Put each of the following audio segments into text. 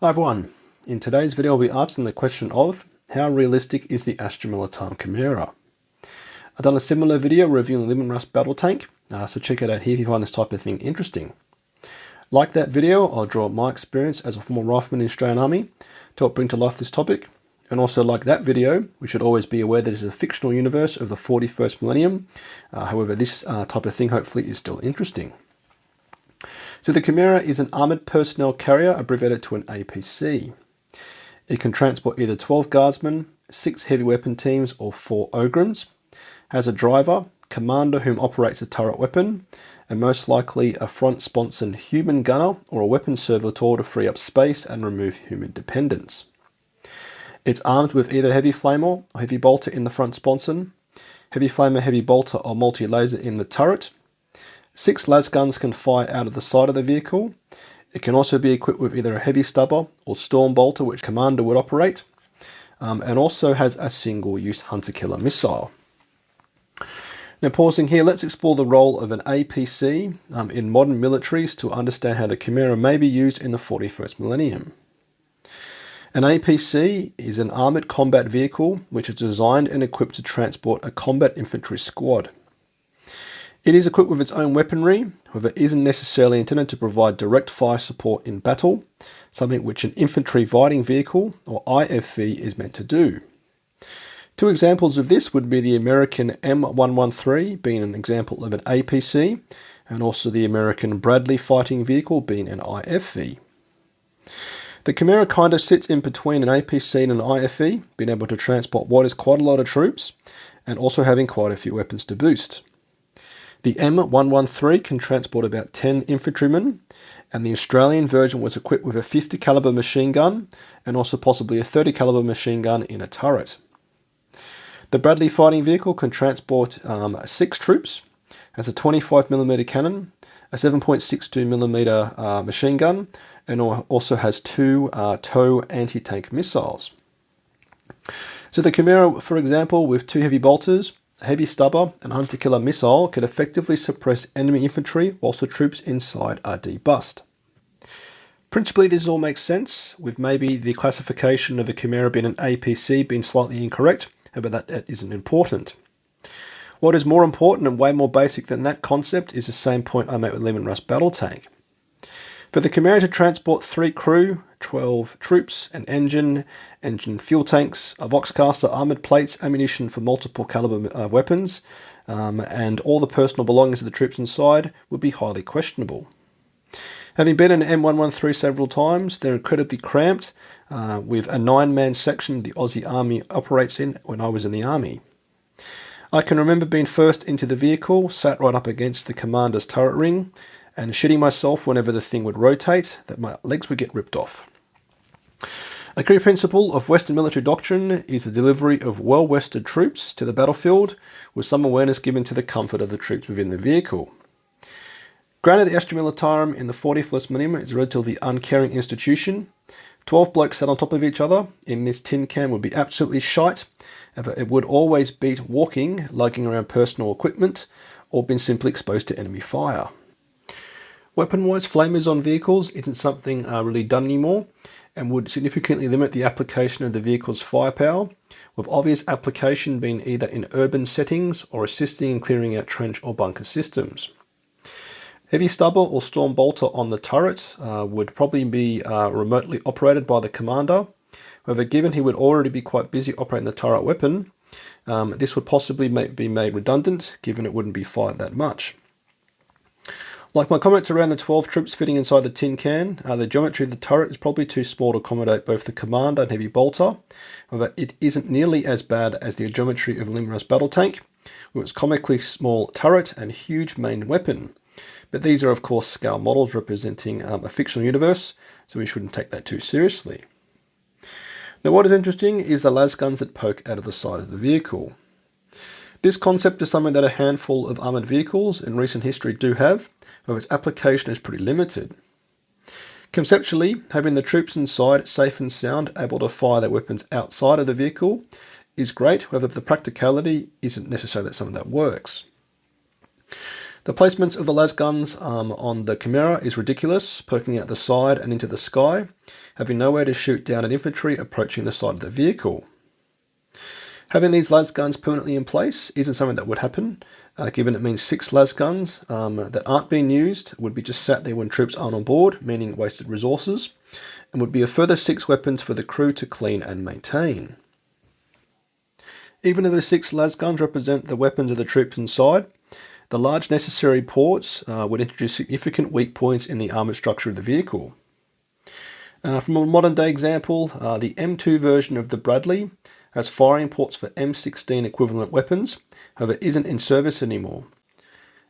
Hi everyone, in today's video I'll be answering the question of how realistic is the Astra Militarum Chimera? I've done a similar video reviewing the Limit Rust battle tank, so check it out here if you find this type of thing interesting. Like that video, I'll draw my experience as a former rifleman in the Australian Army to help bring to life this topic, and also like that video, we should always be aware that it is a fictional universe of the 41st millennium. However, this type of thing hopefully is still interesting. So the Chimera is an armoured personnel carrier abbreviated to an APC. It can transport either 12 guardsmen, 6 heavy weapon teams or 4 ograms, has a driver, commander whom operates a turret weapon, and most likely a front-sponsored human gunner or a weapon servitor to free up space and remove human dependence. It's armed with either heavy flamer or heavy bolter in the front sponson, heavy flamer, heavy bolter or multi-laser in the turret. 6 lasguns can fire out of the side of the vehicle. It can also be equipped with either a heavy stubber or storm bolter, which commander would operate, and also has a single-use hunter-killer missile. Now pausing here, let's explore the role of an APC in modern militaries to understand how the Chimera may be used in the 41st millennium. An APC is an armoured combat vehicle which is designed and equipped to transport a combat infantry squad. It is equipped with its own weaponry, however it isn't necessarily intended to provide direct fire support in battle, something which an infantry fighting vehicle, or IFV, is meant to do. 2 examples of this would be the American M113 being an example of an APC, and also the American Bradley fighting vehicle being an IFV. The Chimera kind of sits in between an APC and an IFV, being able to transport what is quite a lot of troops, and also having quite a few weapons to boost. The M113 can transport about 10 infantrymen, and the Australian version was equipped with a 50 caliber machine gun and also possibly a 30 caliber machine gun in a turret. The Bradley fighting vehicle can transport 6 troops, has a 25mm cannon, a 7.62mm machine gun, and also has 2 TOW anti-tank missiles. So the Chimera, for example, with 2 heavy bolters, a heavy stubber and hunter-killer missile can effectively suppress enemy infantry whilst the troops inside are debussed. Principally this all makes sense, with maybe the classification of a Chimera being an APC being slightly incorrect, however that isn't important. What is more important and way more basic than that concept is the same point I made with Limit Rust battle tank. For the Chimera to transport 3 crew, 12 troops, an engine fuel tanks, a Voxcaster, armoured plates, ammunition for multiple caliber weapons, and all the personal belongings of the troops inside would be highly questionable. Having been in an M113 several times, they're incredibly cramped, with a 9-man section the Aussie Army operates in when I was in the Army. I can remember being first into the vehicle, sat right up against the commander's turret ring, and shitting myself whenever the thing would rotate, that my legs would get ripped off. A key principle of Western military doctrine is the delivery of well-rested troops to the battlefield, with some awareness given to the comfort of the troops within the vehicle. Granted, the Astra Militarum in the 41st millennium is a relatively uncaring institution. 12 blokes sat on top of each other in this tin can would be absolutely shite, however it would always beat walking, lugging around personal equipment, or being simply exposed to enemy fire. Weapon-wise, flamers on vehicles isn't something really done anymore, and would significantly limit the application of the vehicle's firepower, with obvious application being either in urban settings or assisting in clearing out trench or bunker systems. Heavy stubber or storm bolter on the turret would probably be remotely operated by the commander. However, given he would already be quite busy operating the turret weapon, this would possibly be made redundant, given it wouldn't be fired that much. Like my comments around the 12 troops fitting inside the tin can, the geometry of the turret is probably too small to accommodate both the commander and heavy bolter. However, it isn't nearly as bad as the geometry of Limit Rust battle tank, with its comically small turret and huge main weapon. But these are of course scale models representing a fictional universe, so we shouldn't take that too seriously. Now what is interesting is the lasguns that poke out of the side of the vehicle. This concept is something that a handful of armoured vehicles in recent history do have, however its application is pretty limited. Conceptually, having the troops inside safe and sound, able to fire their weapons outside of the vehicle, is great, however the practicality isn't necessarily something that works. The placements of the lasguns on the Chimera is ridiculous, poking out the side and into the sky. having nowhere to shoot down an infantry approaching the side of the vehicle. Having these lasguns permanently in place isn't something that would happen, given it means 6 lasguns that aren't being used would be just sat there when troops aren't on board, meaning wasted resources, and would be a further 6 weapons for the crew to clean and maintain. Even though the 6 lasguns represent the weapons of the troops inside, the large necessary ports would introduce significant weak points in the armoured structure of the vehicle. From a modern day example, the M2 version of the Bradley has firing ports for M16 equivalent weapons, however isn't in service anymore.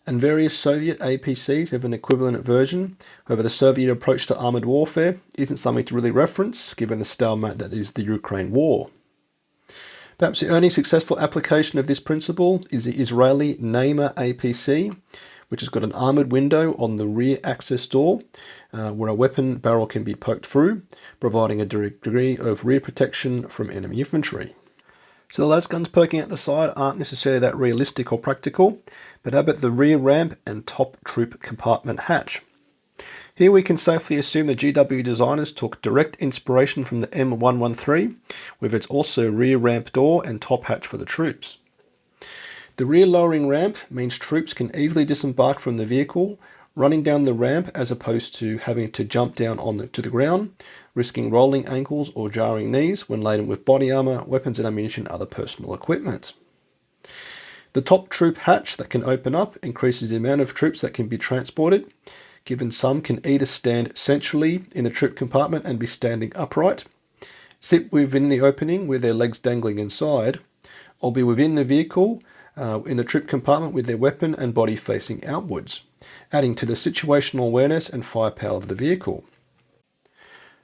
And various Soviet APCs have an equivalent version, however the Soviet approach to armoured warfare isn't something to really reference, given the stalemate that is the Ukraine war. Perhaps the only successful application of this principle is the Israeli Namer APC, which has got an armoured window on the rear access door, where a weapon barrel can be poked through, providing a degree of rear protection from enemy infantry. So the lasguns poking out the side aren't necessarily that realistic or practical, but how about the rear ramp and top troop compartment hatch? Here we can safely assume the GW designers took direct inspiration from the M113, with its also rear ramp door and top hatch for the troops. The rear lowering ramp means troops can easily disembark from the vehicle, running down the ramp as opposed to having to jump down to the ground, risking rolling ankles or jarring knees when laden with body armour, weapons and ammunition and other personal equipment. The top troop hatch that can open up increases the amount of troops that can be transported, given some can either stand centrally in the troop compartment and be standing upright, sit within the opening with their legs dangling inside, or be within the vehicle in the troop compartment with their weapon and body facing outwards, adding to the situational awareness and firepower of the vehicle.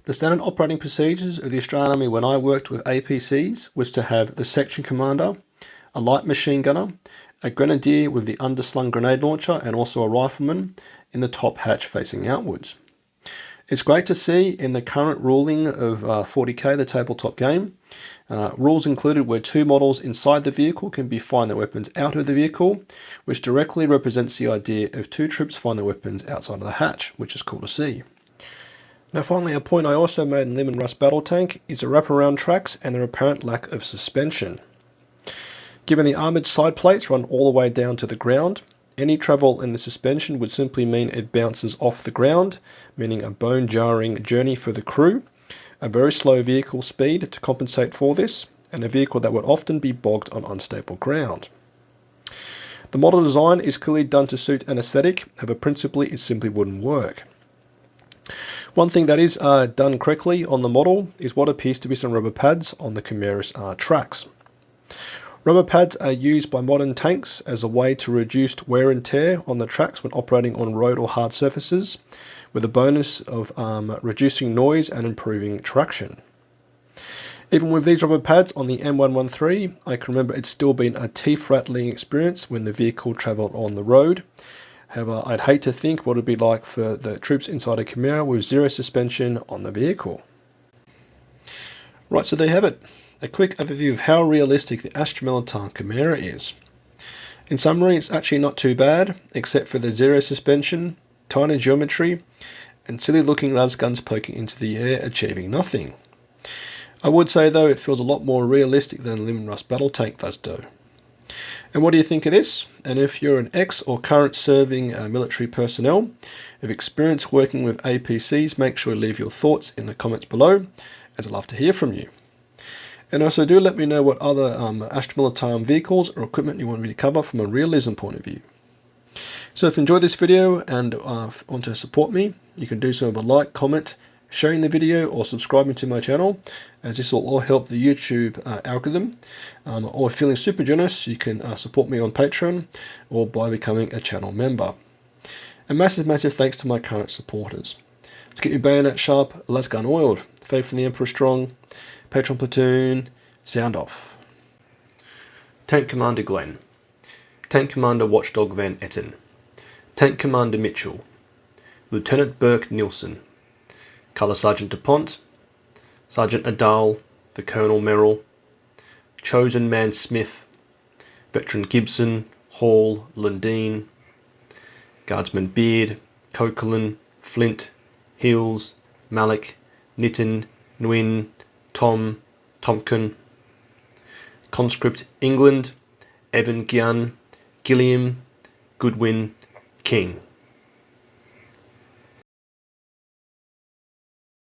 The standard operating procedures of the Australian Army when I worked with APCs was to have the section commander, a light machine gunner, a grenadier with the underslung grenade launcher and also a rifleman in the top hatch facing outwards. It's great to see in the current ruling of 40k, the tabletop game, rules included where 2 models inside the vehicle can be firing their weapons out of the vehicle, which directly represents the idea of 2 troops firing their weapons outside of the hatch, which is cool to see. Now finally, a point I also made in Limb and Rust Battle Tank is the wraparound tracks and their apparent lack of suspension. Given the armoured side plates run all the way down to the ground, any travel in the suspension would simply mean it bounces off the ground, meaning a bone-jarring journey for the crew, a very slow vehicle speed to compensate for this, and a vehicle that would often be bogged on unstable ground. The model design is clearly done to suit an aesthetic, however principally it simply wouldn't work. One thing that is done correctly on the model is what appears to be some rubber pads on the Chimera's tracks. Rubber pads are used by modern tanks as a way to reduce wear and tear on the tracks when operating on road or hard surfaces, with a bonus of reducing noise and improving traction. Even with these rubber pads on the M113, I can remember it still being a teeth-rattling experience when the vehicle travelled on the road. However, I'd hate to think what it would be like for the troops inside a Chimera with 0 suspension on the vehicle. Right, so there you have it. A quick overview of how realistic the Astra Militarum Chimera is. In summary, it's actually not too bad, except for the 0 suspension, tiny geometry, and silly looking lasguns poking into the air achieving nothing. I would say though it feels a lot more realistic than Limb and Rust Battle Tank does do. And what do you think of this? And if you're an ex or current serving military personnel with experience working with APCs, make sure to leave your thoughts in the comments below, as I'd love to hear from you. And also do let me know what other Astra Militarum vehicles or equipment you want me to cover from a realism point of view. So if you enjoyed this video and want to support me, you can do so with a like, comment, sharing the video or subscribing to my channel, as this will all help the YouTube algorithm. Or if feeling super generous, you can support me on Patreon or by becoming a channel member. A massive thanks to my current supporters. Let's get your bayonet sharp, lasgun oiled, faith in the Emperor strong, Patron platoon, sound off. Tank Commander Glenn, Tank Commander Watchdog Van Etten, Tank Commander Mitchell, Lieutenant Burke Nielsen, Colour Sergeant DuPont, Sergeant Adal, the Colonel Merrill, Chosen Man Smith, Veteran Gibson, Hall, Lundeen, Guardsman Beard, Coquelin, Flint, Hills, Malik, Nitin, Nguyen, Tom, Tompkin. Conscript England, Evan Gian, Gilliam, Goodwin, King.